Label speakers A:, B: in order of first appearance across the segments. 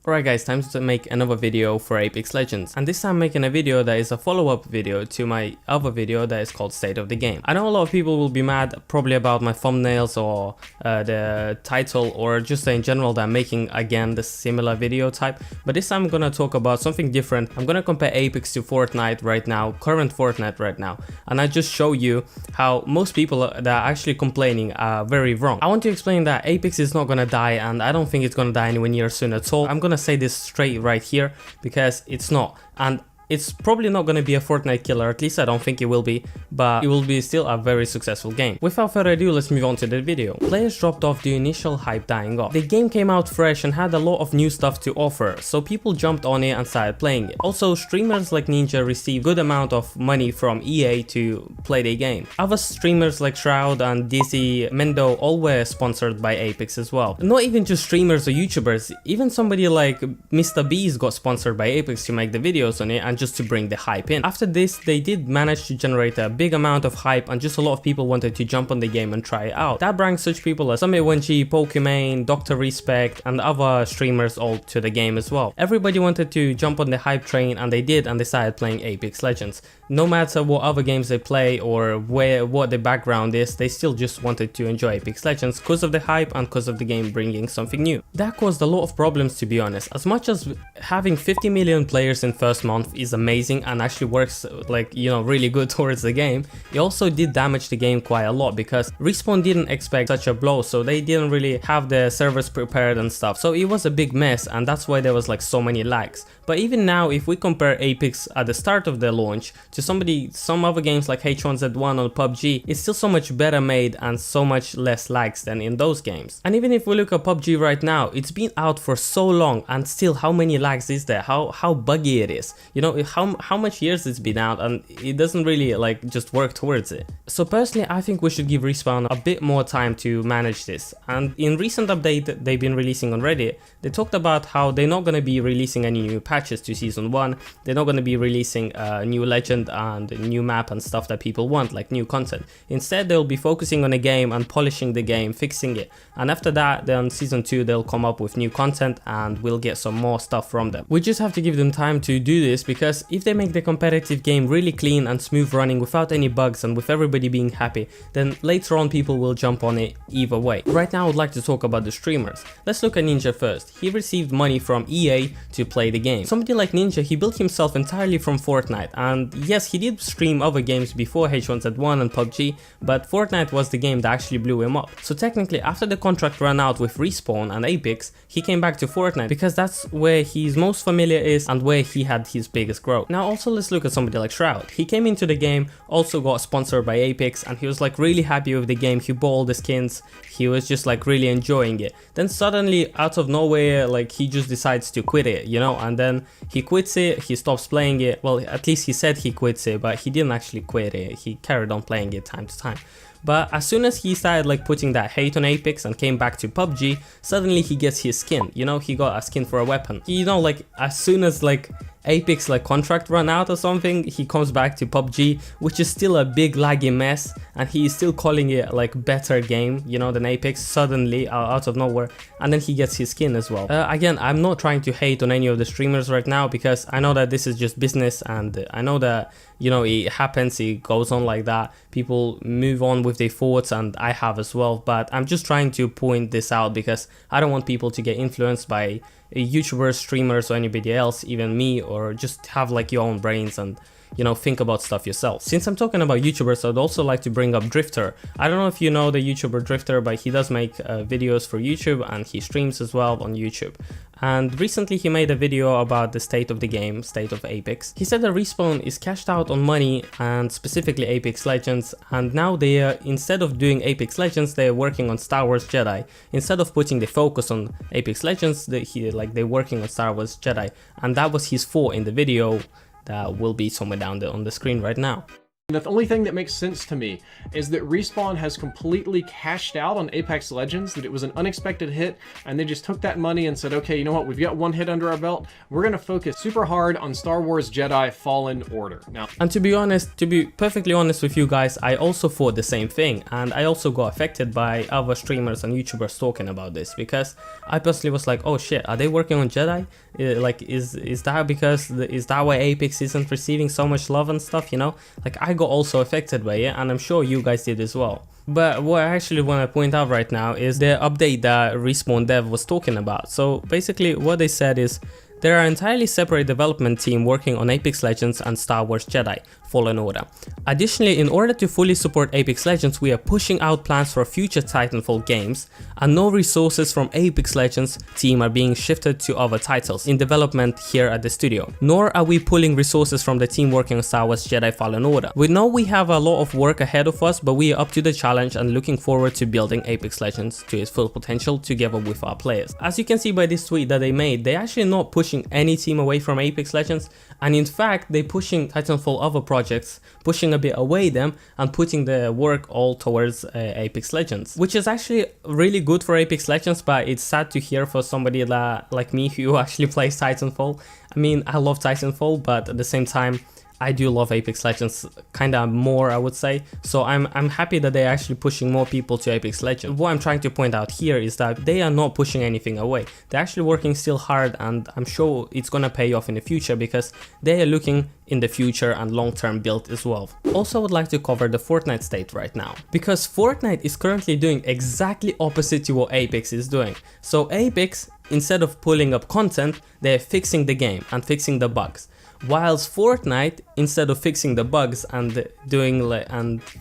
A: Alright guys, time to make another video for Apex Legends, and this time I'm making a video that is a follow-up video to my other video that is called State of the Game. I know a lot of people will be mad probably about my thumbnails or the title or just in general that I'm making again the similar video type, but this time I'm gonna talk about something different. I'm gonna compare Apex to Fortnite right now, current Fortnite right now, and I just show you how most people that are actually complaining are very wrong. I want to explain that Apex is not gonna die, and I don't think it's gonna die anywhere near soon at all. I'm gonna say this straight right here because it's not, and it's probably not going to be a Fortnite killer, at least I don't think it will be, but it will be still a very successful game. Without further ado, let's move on to the video. Players dropped off, the initial hype dying off. The game came out fresh and had a lot of new stuff to offer, so people jumped on it and started playing it. Also, streamers like Ninja received good amount of money from EA to play the game. Other streamers like Shroud and Dizzy Mendo all were sponsored by Apex as well. Not even just streamers or YouTubers, even somebody like Mr. Beast got sponsored by Apex to make the videos on it and just to bring the hype in. After this, they did manage to generate a big amount of hype and just a lot of people wanted to jump on the game and try it out. That brings such people as Summer1G, Pokimane, Dr. Respect and other streamers all to the game as well. Everybody wanted to jump on the hype train, and they did, and they started playing Apex Legends. No matter what other games they play or what the background is, they still just wanted to enjoy Apex Legends because of the hype and because of the game bringing something new. That caused a lot of problems, to be honest. As much as having 50 million players in first month is amazing and actually works like, you know, really good towards the game, it also did damage the game quite a lot because Respawn didn't expect such a blow, so they didn't really have the servers prepared and stuff, so it was a big mess, and that's why there was like so many lags. But even now, if we compare Apex at the start of the launch to some other games like H1Z1 or PUBG, it's still so much better made and so much less lags than in those games. And even if we look at PUBG right now, it's been out for so long and still how many lags is there, how buggy it is, you know, how much years it's been out and it doesn't really like just work towards it. So personally, I think we should give Respawn a bit more time to manage this. And in recent update they've been releasing on Reddit, they talked about how they're not going to be releasing any new patches to season 1, they're not going to be releasing a new legend and a new map and stuff that people want, like new content. Instead, they'll be focusing on the game and polishing the game, fixing it, and after that, then season 2 they'll come up with new content and we'll get some more stuff from them. We just have to give them time to do this, because if they make the competitive game really clean and smooth running without any bugs and with everybody being happy, then later on people will jump on it either way. Right now I would like to talk about the streamers. Let's look at Ninja first. He received money from EA to play the game. Somebody like Ninja, he built himself entirely from Fortnite, and yes, he did stream other games before H1Z1 and PUBG, but Fortnite was the game that actually blew him up. So technically, after the contract ran out with Respawn and Apex, he came back to Fortnite because that's where his most familiar is and where he had his biggest growth. Now also let's look at somebody like Shroud. He came into the game, also got sponsored by Apex, and he was like really happy with the game. He bought all the skins, he was just like really enjoying it. Then suddenly out of nowhere, like he just decides to quit it, you know, and then he quits it, he stops playing it. Well, at least he said he quits it, but he didn't actually quit it, he carried on playing it time to time. But as soon as he started like putting that hate on Apex and came back to PUBG, suddenly he gets his skin, you know, he got a skin for a weapon. You know, like as soon as like Apex like contract run out or something, he comes back to PUBG, which is still a big laggy mess, and he is still calling it like better game, you know, than Apex, suddenly out of nowhere, and then he gets his skin as well. Again, I'm not trying to hate on any of the streamers right now, because I know that this is just business, and I know that, you know, it happens, it goes on like that, people move on with their thoughts, and I have as well, but I'm just trying to point this out because I don't want people to get influenced by YouTubers, streamers, or anybody else, even me, or just have like your own brains and, you know, think about stuff yourself. Since I'm talking about YouTubers, I'd also like to bring up Drifter. I don't know if you know the YouTuber Drifter, but he does make videos for YouTube and he streams as well on YouTube. And recently he made a video about the state of the game, state of Apex. He said that Respawn is cashed out on money, and specifically Apex Legends, and now they are, instead of doing Apex Legends, they're working on Star Wars Jedi. Instead of putting the focus on Apex Legends, they're working on Star Wars Jedi, and that was his thought in the video that will be somewhere down there on the screen right now.
B: The only thing that makes sense to me is that Respawn has completely cashed out on Apex Legends, that it was an unexpected hit, and they just took that money and said, okay, you know what, we've got one hit under our belt, we're gonna focus super hard on Star Wars Jedi Fallen Order. Now,
A: and to be honest, to be perfectly honest with you guys, I also thought the same thing, and I also got affected by other streamers and YouTubers talking about this, because I personally was like, oh shit, are they working on Jedi? Like, is that because, is that why Apex isn't receiving so much love and stuff, you know? Like, I got also affected by it, and I'm sure you guys did as well. But what I actually want to point out right now is the update that Respawn Dev was talking about. So basically what they said is, there are entirely separate development team working on Apex Legends and Star Wars Jedi Fallen Order. Additionally, in order to fully support Apex Legends, we are pushing out plans for future Titanfall games, and no resources from Apex Legends team are being shifted to other titles in development here at the studio. Nor are we pulling resources from the team working on Star Wars Jedi Fallen Order. We know we have a lot of work ahead of us, but we are up to the challenge and looking forward to building Apex Legends to its full potential together with our players. As you can see by this tweet that they made, they're actually not pushing any team away from Apex Legends, and in fact they're pushing Titanfall other projects, pushing a bit away them and putting the work all towards Apex Legends, which is actually really good for Apex Legends, but it's sad to hear for somebody that, like me, who actually plays Titanfall. I mean, I love Titanfall, but at the same time I do love Apex Legends kinda more, I would say. So I'm happy that they're actually pushing more people to Apex Legends. What I'm trying to point out here is that they are not pushing anything away. They're actually working still hard, and I'm sure it's gonna pay off in the future because they are looking in the future and long-term build as well. Also, I would like to cover the Fortnite state right now, because Fortnite is currently doing exactly opposite to what Apex is doing. So Apex, instead of pulling up content, they're fixing the game and fixing the bugs. Whilst Fortnite, instead of fixing the bugs and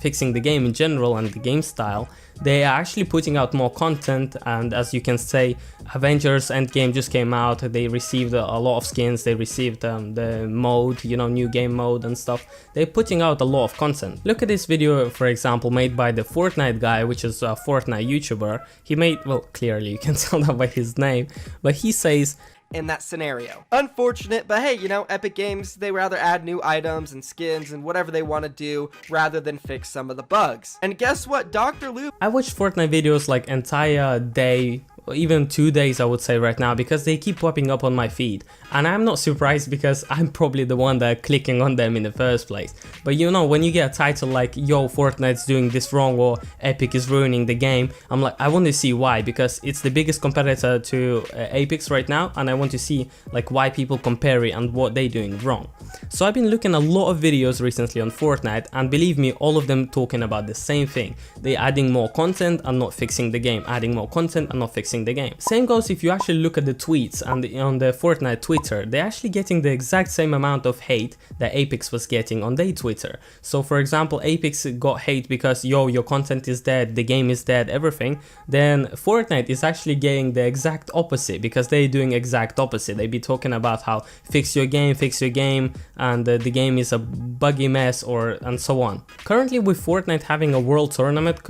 A: fixing the game in general and the game style, they are actually putting out more content. And as you can say, Avengers Endgame just came out, they received a lot of skins, they received the mode, you know, new game mode and stuff. They're putting out a lot of content. Look at this video, for example, made by the Fortnite guy, which is a Fortnite YouTuber. He made, well, clearly you can tell that by his name, but he says,
C: in that scenario. Unfortunate, but hey, you know, Epic Games, they rather add new items and skins and whatever they want to do rather than fix some of the bugs. And guess what, Dr. Lou?
A: I watch Fortnite videos like entire day, even 2 days I would say right now, because they keep popping up on my feed, and I'm not surprised because I'm probably the one that clicking on them in the first place. But you know, when you get a title like, yo, Fortnite's doing this wrong or Epic is ruining the game, I'm like, I want to see why, because it's the biggest competitor to Apex right now, and I want to see like why people compare it and what they're doing wrong. So I've been looking a lot of videos recently on Fortnite, and believe me, all of them talking about the same thing. They're adding more content and not fixing the game, adding more content and not fixing the game. Same goes if you actually look at the tweets and on the Fortnite Twitter, they're actually getting the exact same amount of hate that Apex was getting on their Twitter. So for example, Apex got hate because, yo, your content is dead, the game is dead, everything. Then Fortnite is actually getting the exact opposite, because they're doing exact opposite. They be talking about how fix your game, and the game is a buggy mess, and so on. Currently with Fortnite having a world tournament,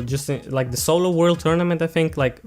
A: just like the solo world tournament, I think, like,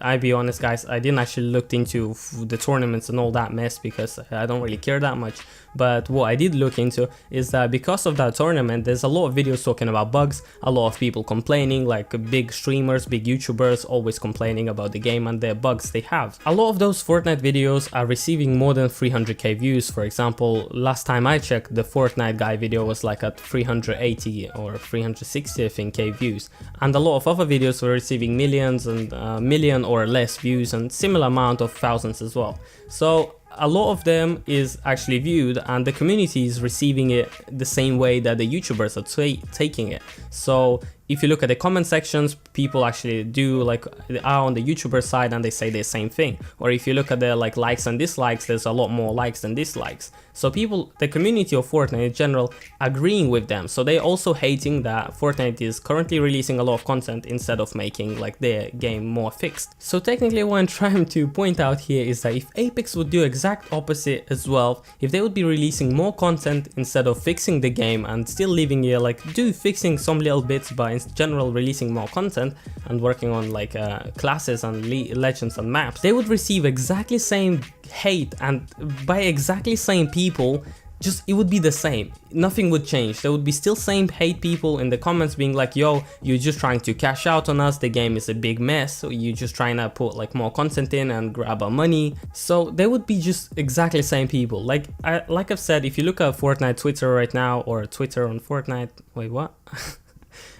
A: I'll be honest guys, I didn't actually look into the tournaments and all that mess because I don't really care that much. But what I did look into is that because of that tournament, there's a lot of videos talking about bugs, a lot of people complaining, like big streamers, big YouTubers always complaining about the game and the bugs they have. A lot of those Fortnite videos are receiving more than 300k views. For example, last time I checked, the Fortnite guy video was like at 380 or 360 I think k views, and a lot of other videos were receiving millions and million or less views and similar amount of thousands as well. So a lot of them is actually viewed, and the community is receiving it the same way that the YouTubers are taking it. So if you look at the comment sections, people actually do like are on the YouTuber side and they say the same thing. Or if you look at the like likes and dislikes, there's a lot more likes than dislikes. So people, the community of Fortnite in general, agreeing with them. So they also hating that Fortnite is currently releasing a lot of content instead of making like their game more fixed. So technically what I'm trying to point out here is that if Apex would do exact opposite as well, if they would be releasing more content instead of fixing the game and still leaving it like fixing some little bits, but in general releasing more content and working on like classes and legends and maps, they would receive exactly same hate and by exactly same people just it would be the same. Nothing would change. There would be still same hate people in the comments being like, yo, you're just trying to cash out on us, the game is a big mess, so you're just trying to put like more content in and grab our money. So there would be just exactly the same people. Like I've said, if you look at Fortnite Twitter right now, or Twitter on Fortnite, wait, what?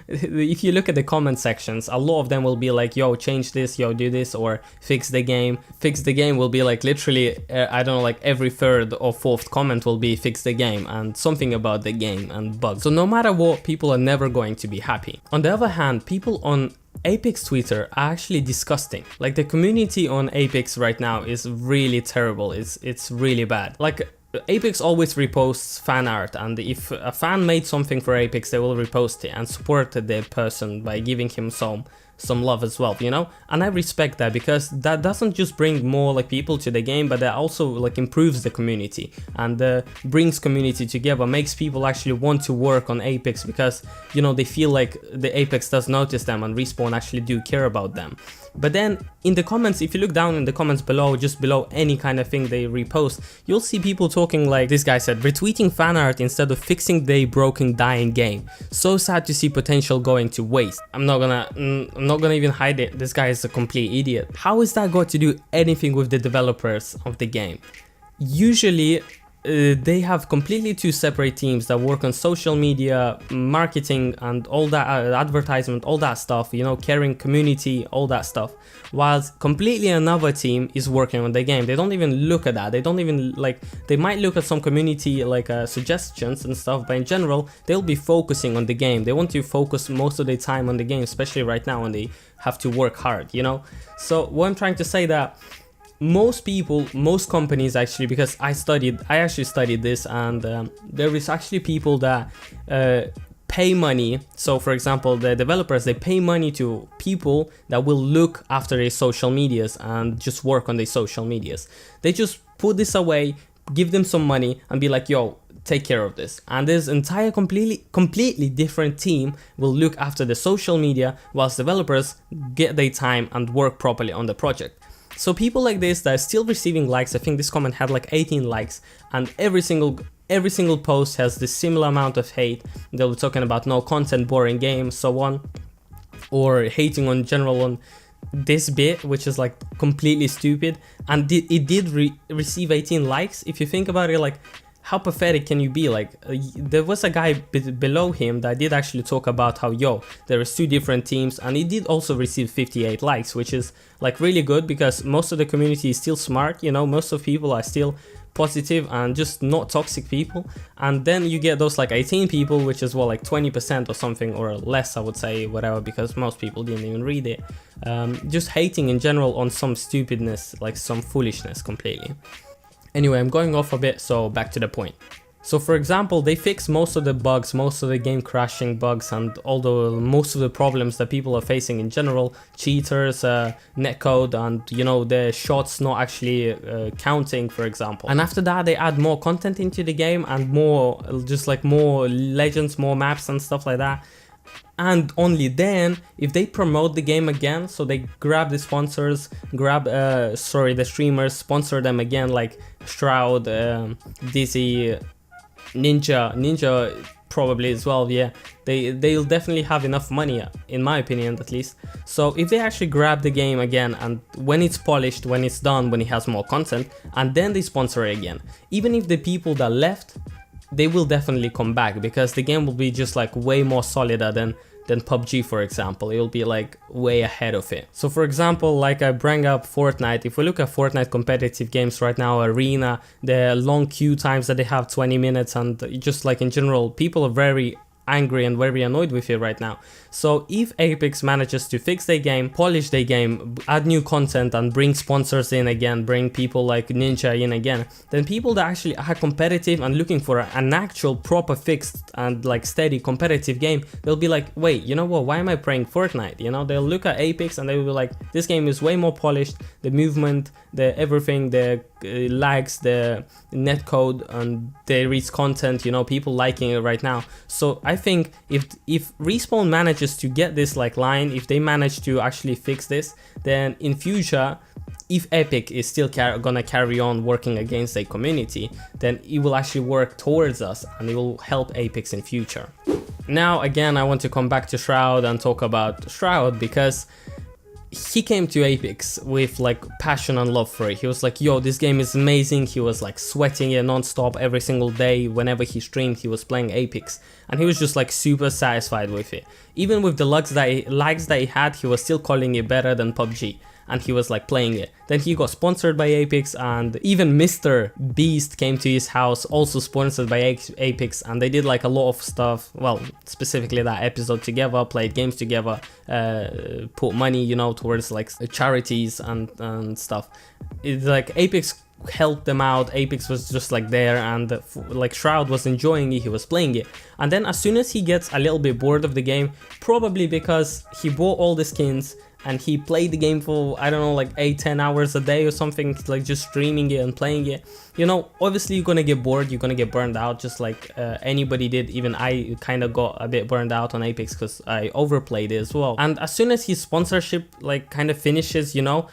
A: If you look at the comment sections, a lot of them will be like, yo, change this, yo, do this, or fix the game. Fix the game will be like literally, I don't know, like every third or fourth comment will be fix the game and something about the game and bugs. So no matter what, people are never going to be happy. On the other hand, people on Apex Twitter are actually disgusting. Like the community on Apex right now is really terrible. It's really bad. Like Apex always reposts fan art, and if a fan made something for Apex, they will repost it and support the person by giving him some love as well, you know. And I respect that, because that doesn't just bring more like people to the game, but that also like improves the community and brings community together, makes people actually want to work on Apex, because, you know, they feel like the Apex does notice them and Respawn actually do care about them. But then in the comments, if you look down in the comments below, just below any kind of thing they repost, you'll see people talking like this guy said, retweeting fan art instead of fixing the broken dying game. So sad to see potential going to waste. I'm not gonna even hide it. This guy is a complete idiot. How is that got to do anything with the developers of the game? Usually they have completely two separate teams that work on social media, marketing and all that, advertisement, all that stuff, you know, caring community, all that stuff, whilst completely another team is working on the game. They don't even look at that. They don't even like, they might look at some community like suggestions and stuff, but in general they'll be focusing on the game. They want to focus most of their time on the game, especially right now when they have to work hard, you know. So what I'm trying to say, that most people, most companies actually, because I actually studied this, and there is actually people that pay money. So for example, the developers, they pay money to people that will look after their social medias and just work on their social medias. They just put this away, give them some money and be like, yo, take care of this. And this entire completely different team will look after the social media, whilst developers get their time and work properly on the project. So people like this that are still receiving likes, I think this comment had like 18 likes, and every single post has this similar amount of hate. They were talking about no content, boring game, so on, or hating on general on this bit, which is like completely stupid. And it did receive 18 likes. If you think about it, like, how pathetic can you be? Like there was a guy below him that did actually talk about how, yo, there is two different teams, and it did also receive 58 likes, which is like really good, because most of the community is still smart, you know, most of people are still positive and just not toxic people. And then you get those like 18 people, which is what, like 20% or something, or less, I would say, whatever, because most people didn't even read it, just hating in general on some stupidness, like some foolishness completely. Anyway, I'm going off a bit, so back to the point. So for example, they fix most of the bugs, most of the game crashing bugs, and most of the problems that people are facing in general, cheaters, netcode, and, you know, the shots not actually counting, for example. And after that, they add more content into the game and more, just like more legends, more maps and stuff like that. And only then, if they promote the game again, so they grab the sponsors, the streamers, sponsor them again, like Shroud, Dizzy, Ninja probably as well, yeah, they'll definitely have enough money, in my opinion at least. So if they actually grab the game again, and when it's polished, when it's done, when it has more content, and then they sponsor it again, even if the people that left, they will definitely come back, because the game will be just like way more solider than PUBG, for example. It will be like way ahead of it. So for example, like I bring up Fortnite, if we look at Fortnite competitive games right now, Arena, the long queue times that they have, 20 minutes, and just like in general, people are very angry and very annoyed with it right now. So if Apex manages to fix their game, polish their game, add new content and bring sponsors in again, bring people like Ninja in again, then people that actually are competitive and looking for an actual proper fixed and like steady competitive game, they'll be like, wait, you know what, why am I playing Fortnite? You know, they'll look at Apex and they will be like, this game is way more polished, the movement, the everything, the lags, the netcode, and there is content, you know, people liking it right now. So I think if Respawn manages to get this like line, if they manage to actually fix this, then in future, if Epic is still gonna carry on working against a community, then it will actually work towards us and it will help Apex in future. Now again, I want to come back to Shroud and talk about Shroud, because he came to Apex with like passion and love for it. He was like, yo, this game is amazing. He was like sweating it non-stop every single day. Whenever he streamed, he was playing Apex, and he was just like super satisfied with it. Even with the lags that he had, he was still calling it better than PUBG, and he was like playing it. Then he got sponsored by Apex, and even Mr. Beast came to his house, also sponsored by Apex, and they did like a lot of stuff, well, specifically that episode together, played games together, put money, you know, towards like charities and stuff. It's like Apex helped them out. Apex was just like there, and like Shroud was enjoying it, he was playing it. And then as soon as he gets a little bit bored of the game, probably because he bought all the skins and he played the game for, I don't know, like 8-10 hours a day or something, like just streaming it and playing it, you know, obviously you're gonna get bored, you're gonna get burned out, just like anybody did. Even I kind of got a bit burned out on Apex because I overplayed it as well. And as soon as his sponsorship like kind of finishes, you know,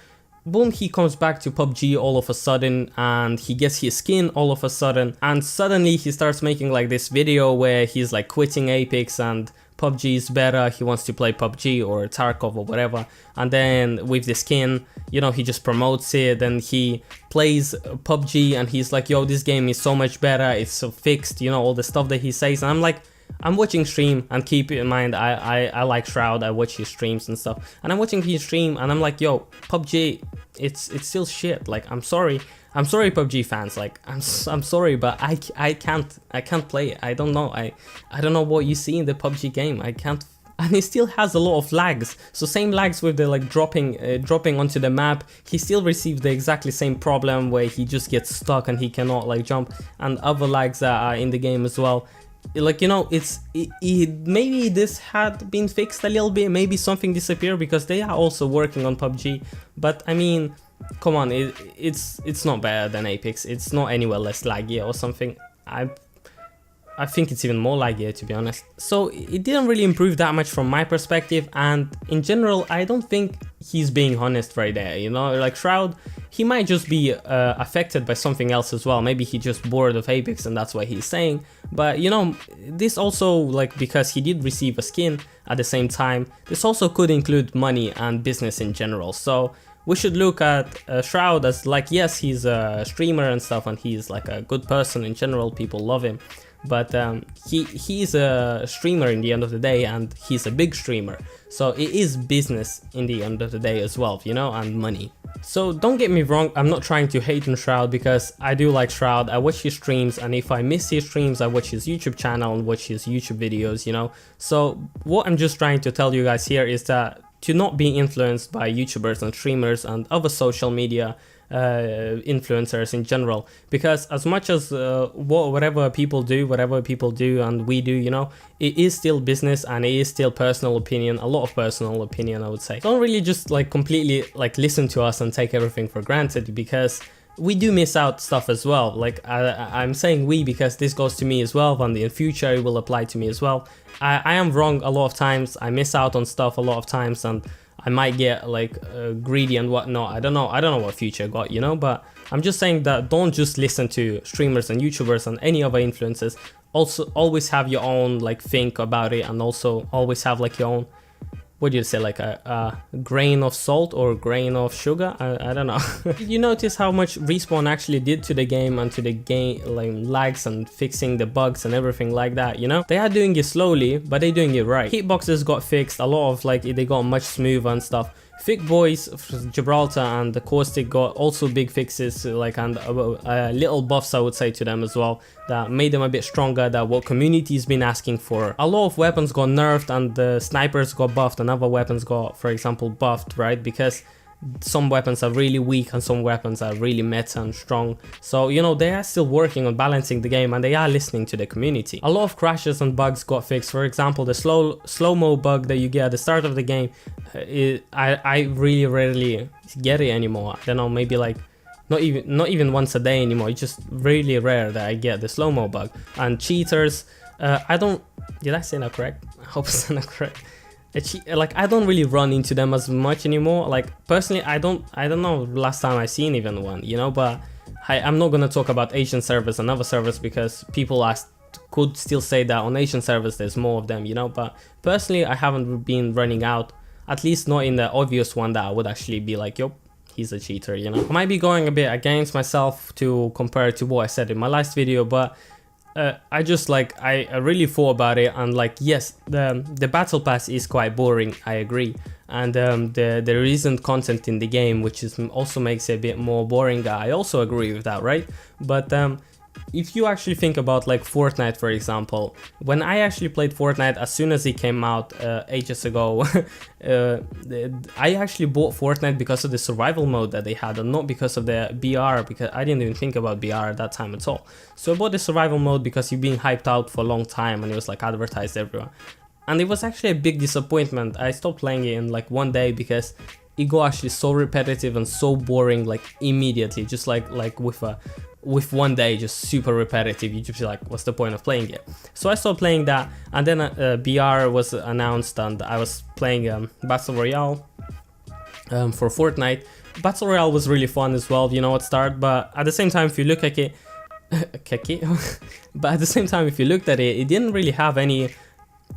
A: boom, he comes back to PUBG all of a sudden, and he gets his skin all of a sudden, and suddenly he starts making like this video where he's like quitting Apex and PUBG is better, he wants to play PUBG or Tarkov or whatever. And then with the skin, you know, he just promotes it, then he plays PUBG and he's like, yo, this game is so much better, it's so fixed, you know, all the stuff that he says. And I'm like, I'm watching stream, and keep in mind, I like Shroud, I watch his streams and stuff, and I'm watching his stream and I'm like, yo, PUBG, it's still shit. Like, I'm sorry PUBG fans, like I'm sorry, but I can't play it. I don't know, I don't know what you see in the PUBG game. I can't. And he still has a lot of lags, so same lags with the like dropping onto the map. He still receives the exactly same problem where he just gets stuck and he cannot like jump, and other lags that are in the game as well. Like, you know, maybe this had been fixed a little bit, maybe something disappeared, because they are also working on PUBG. But I mean, come on, it's not better than Apex. It's not anywhere less laggy or something. I think it's even more laggy, to be honest. So it didn't really improve that much from my perspective, and in general, I don't think he's being honest right there, you know? Like Shroud, he might just be affected by something else as well. Maybe he's just bored of Apex and that's why he's saying. But, you know, this also, like, because he did receive a skin at the same time, this also could include money and business in general. So we should look at Shroud as like, yes, he's a streamer and stuff, and he's like a good person in general, people love him. But he's a streamer in the end of the day, and he's a big streamer, so it is business in the end of the day as well, you know, and money. So don't get me wrong, I'm not trying to hate on Shroud, because I do like Shroud, I watch his streams, and if I miss his streams, I watch his YouTube channel and watch his YouTube videos, you know. So what I'm just trying to tell you guys here is that to not be influenced by YouTubers and streamers and other social media influencers in general, because as much as whatever people do and we do, you know, it is still business and it is still personal opinion, a lot of personal opinion, I would say. Don't really just like completely like listen to us and take everything for granted, because we do miss out stuff as well. Like I'm saying we because this goes to me as well, and in future it will apply to me as well. I am wrong a lot of times, I miss out on stuff a lot of times, and I might get like greedy and whatnot. I don't know what future got, you know, but I'm just saying that don't just listen to streamers and YouTubers and any other influencers. Also, always have your own like think about it, and also always have like your own, what do you say, like a grain of salt or grain of sugar? I don't know. Did you notice how much Respawn actually did to the game and to the game, like lags and fixing the bugs and everything like that, you know? They are doing it slowly, but they're doing it right. Hitboxes got fixed, a lot of like, they got much smoother and stuff. Thick Boys, Gibraltar and the Caustic got also big fixes, like, and little buffs, I would say, to them as well, that made them a bit stronger, that what community's been asking for. A lot of weapons got nerfed, and the snipers got buffed, and other weapons got, for example, buffed, right? Because some weapons are really weak and some weapons are really meta and strong. So, you know, they are still working on balancing the game, and they are listening to the community. A lot of crashes and bugs got fixed. For example, the slow-mo bug that you get at the start of the game, I really rarely get it anymore. I don't know, maybe like not even once a day anymore. It's just really rare that I get the slow-mo bug. And cheaters, did I say that correct? I hope it's not correct. like I don't really run into them as much anymore. Like personally, I don't know last time I seen even one, you know. But I'm not gonna talk about Asian servers and other servers because people could still say that on Asian servers there's more of them, you know. But personally, I haven't been running out, at least not in the obvious one that I would actually be like, yo, he's a cheater, you know. I might be going a bit against myself to compare to what I said in my last video, but I just like I really thought about it, and like yes, the battle pass is quite boring, I agree, and there isn't content in the game, which is also makes it a bit more boring. I also agree with that, right? But if you actually think about like Fortnite, for example, when I actually played Fortnite as soon as it came out ages ago, I actually bought Fortnite because of the survival mode that they had, and not because of the BR, because I didn't even think about BR at that time at all. So I bought the survival mode because you've been hyped out for a long time and it was like advertised everywhere. And it was actually a big disappointment. I stopped playing it in like one day because it got actually so repetitive and so boring, like immediately, just like with one day, just super repetitive. You just be like, what's the point of playing it? So I stopped playing that, and then BR was announced, and I was playing Battle Royale for Fortnite. Battle Royale was really fun as well, you know, at start, but at the same time, if you look at it, but at the same time, if you looked at it, it didn't really have any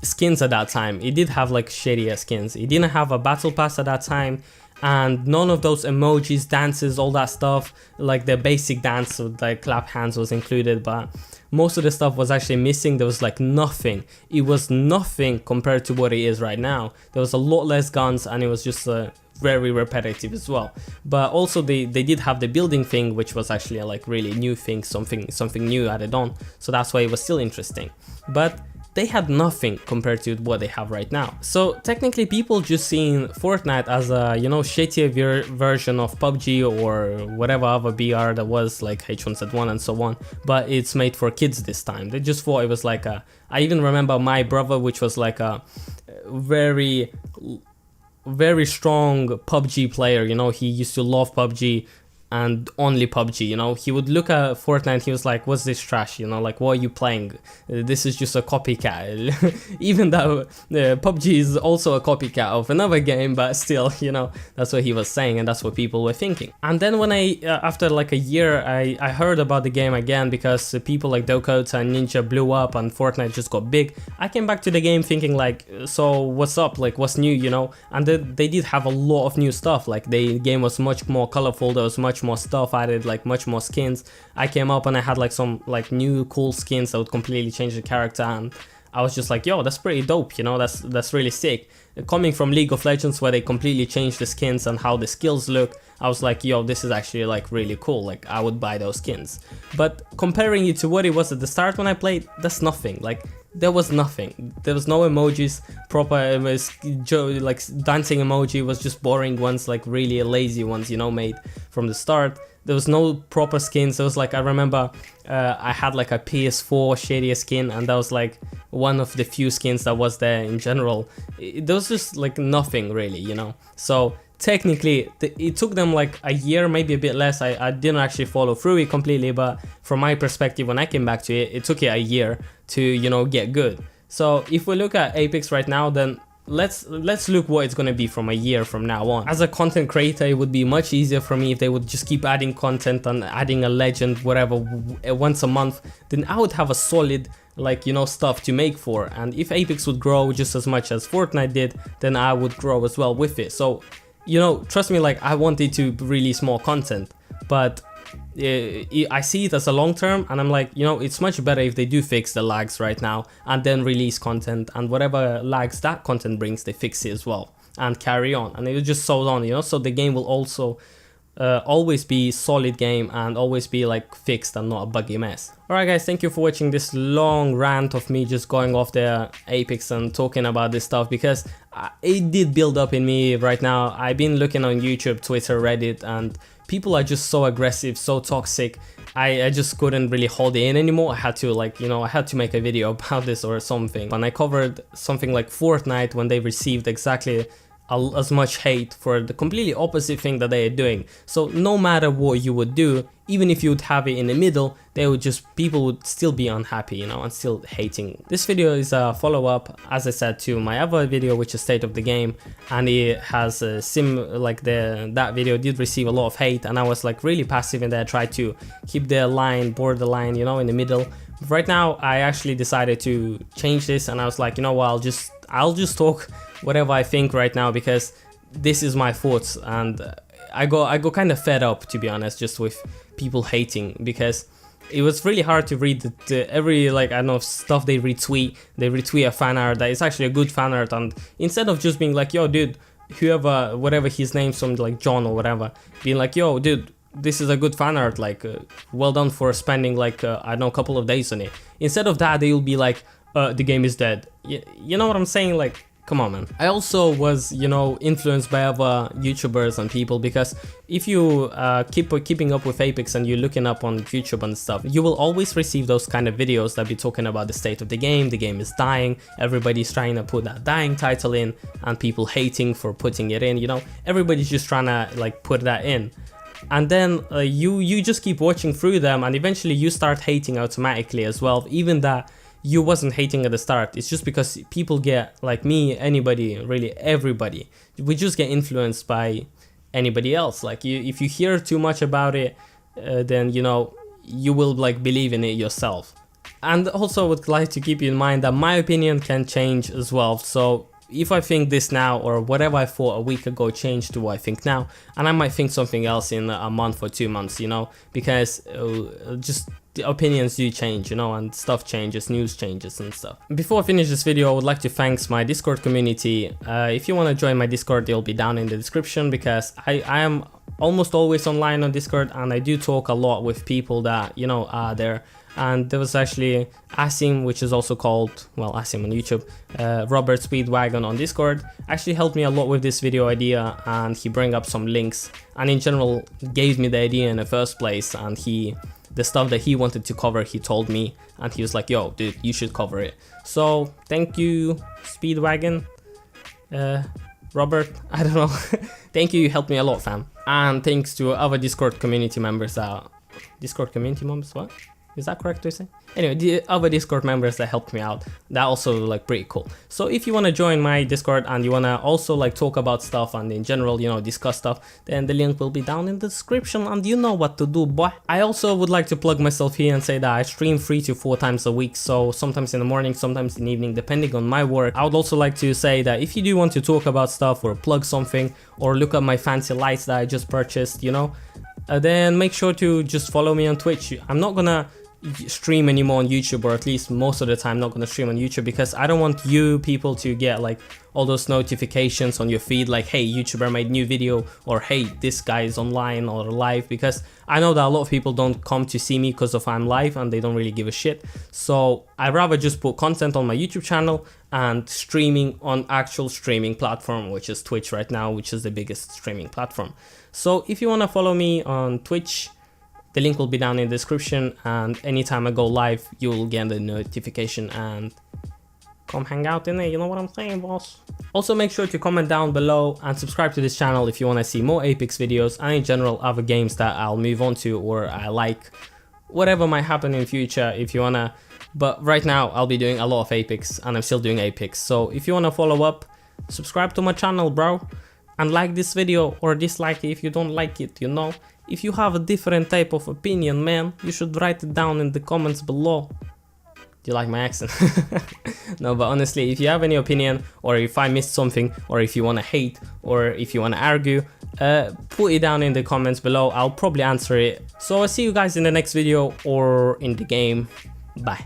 A: skins at that time. It did have like shady skins. It didn't have a battle pass at that time, and none of those emojis, dances, all that stuff, like the basic dance with like clap hands was included, but most of the stuff was actually missing. There was like nothing. It was nothing compared to what it is right now. There was a lot less guns, and it was just very repetitive as well. But also they did have the building thing, which was actually a like really new thing, something new added on, so that's why it was still interesting. But they had nothing compared to what they have right now. So technically people just seen Fortnite as a, you know, shittier version of PUBG or whatever other BR that was, like H1Z1 and so on, but it's made for kids this time. They just thought it was like a, I even remember my brother, which was like a very strong PUBG player, you know, he used to love PUBG and only PUBG, you know. He would look at Fortnite, he was like, what's this trash, you know, like, what are you playing? This is just a copycat. Even though PUBG is also a copycat of another game, but still, you know, that's what he was saying, and that's what people were thinking. And then when I, after like a year, I heard about the game again because people like Dokota and Ninja blew up and Fortnite just got big. I came back to the game thinking like, so what's up, like what's new, you know? And they did have a lot of new stuff. Like the game was much more colorful, there was much more stuff added, like much more skins. I came up and I had like some like new cool skins that would completely change the character, and I was just like, yo, that's pretty dope, you know, that's really sick. Coming from League of Legends, where they completely changed the skins and how the skills look, I was like, yo, this is actually like really cool, like I would buy those skins. But comparing it to what it was at the start when I played, that's nothing. Like there was nothing. There was no emojis, proper, it was like dancing emoji was just boring ones, like really lazy ones, you know, made from the start. There was no proper skins. There was like, I remember I had like a PS4 shady skin, and that was like one of the few skins that was there in general. There was just like nothing really, you know. So technically it took them like a year, maybe a bit less. I didn't actually follow through it completely, but from my perspective, when I came back to it, it took it a year to, you know, get good. So if we look at Apex right now, then let's look what it's gonna be from a year from now on. As a content creator, it would be much easier for me if they would just keep adding content and adding a legend, whatever, once a month. Then I would have a solid, like, you know, stuff to make for. And if Apex would grow just as much as Fortnite did, then I would grow as well with it. So, you know, trust me, like I wanted to release more content, but I see it as a long term, and I'm like, you know, it's much better if they do fix the lags right now and then release content, and whatever lags that content brings, they fix it as well and carry on, and it just so on, you know. So the game will also always be solid game and always be like fixed and not a buggy mess. Alright guys, thank you for watching this long rant of me just going off the Apex and talking about this stuff, because it did build up in me right now. I've been looking on YouTube, Twitter, Reddit, and people are just so aggressive, so toxic. I just couldn't really hold it in anymore. I had to, like, you know, I had to make a video about this or something. When I covered something like Fortnite, when they received exactly as much hate for the completely opposite thing that they are doing. So no matter what you would do, even if you would have it in the middle, people would still be unhappy, you know, and still hating. This video is a follow-up, as I said, to my other video, which is State of the Game, and it has a that video did receive a lot of hate, and I was like really passive in there, tried to keep the borderline, you know, in the middle. But right now, I actually decided to change this, and I was like, you know what, I'll just talk whatever I think right now, because this is my thoughts, and I go kind of fed up, to be honest, just with people hating, because it was really hard to read every, like, I don't know, stuff they retweet a fan art that is actually a good fan art, and instead of just being like, yo dude, whoever, whatever his name's from, like John or whatever, being like, yo dude, this is a good fan art, like well done for spending like I don't know, a couple of days on it. Instead of that, they'll be like, the game is dead. You know what I'm saying? Like, come on, man. I also was, you know, influenced by other YouTubers and people, because if you keeping up with Apex and you're looking up on YouTube and stuff, you will always receive those kind of videos that be talking about the state of the game is dying, everybody's trying to put that dying title in, and people hating for putting it in, you know, everybody's just trying to like put that in. And then you just keep watching through them, and eventually you start hating automatically as well, even that you wasn't hating at the start. It's just because people get, like me, anybody, really everybody, we just get influenced by anybody else. Like if you hear too much about it, then you know, you will like believe in it yourself. And also would like to keep you in mind that my opinion can change as well. So if I think this now, or whatever I thought a week ago changed to what I think now, and I might think something else in a month or 2 months, you know, because just the opinions do change, you know, and stuff changes, news changes and stuff. Before I finish this video, I would like to thank my Discord community. If you want to join my Discord, it'll be down in the description, because I am almost always online on Discord, and I do talk a lot with people that, you know, are there. And there was actually Asim, which is also called, well, Asim on YouTube, Robert Speedwagon on Discord, actually helped me a lot with this video idea, and he brought up some links, and in general gave me the idea in the first place, and the stuff that he wanted to cover, he told me, and he was like, yo dude, you should cover it. So thank you, Speedwagon, Robert, I don't know. Thank you helped me a lot, fam. And thanks to other Discord community members what? Is that correct to say? Anyway, the other Discord members that helped me out, that also like pretty cool. So if you want to join my Discord and you want to also like talk about stuff and in general, you know, discuss stuff, then the link will be down in the description, and you know what to do, boy. I also would like to plug myself here and say that I stream 3 to 4 times a week, so sometimes in the morning, sometimes in the evening, depending on my work. I would also like to say that if you do want to talk about stuff or plug something or look at my fancy lights that I just purchased, you know, then make sure to just follow me on Twitch. I'm not gonna stream anymore on YouTube, or at least most of the time not gonna stream on YouTube, because I don't want you people to get like all those notifications on your feed like, hey, YouTuber made new video, or hey, this guy is online or live, because I know that a lot of people don't come to see me because of I'm live and they don't really give a shit. So I'd rather just put content on my YouTube channel and streaming on actual streaming platform, which is Twitch right now, which is the biggest streaming platform. So if you want to follow me on Twitch, the link will be down in the description, and anytime I go live, you will get the notification and come hang out in there, you know what I'm saying, boss? Also make sure to comment down below and subscribe to this channel if you want to see more Apex videos, and in general other games that I'll move on to or I like, whatever might happen in future if you wanna. But right now I'll be doing a lot of Apex, and I'm still doing Apex, so if you wanna follow up, subscribe to my channel, bro, and like this video or dislike it if you don't like it, you know. If you have a different type of opinion, man, you should write it down in the comments below. Do you like my accent? No, but honestly, if you have any opinion, or if I missed something, or if you want to hate, or if you want to argue, put it down in the comments below. I'll probably answer it. So I'll see you guys in the next video or in the game. Bye.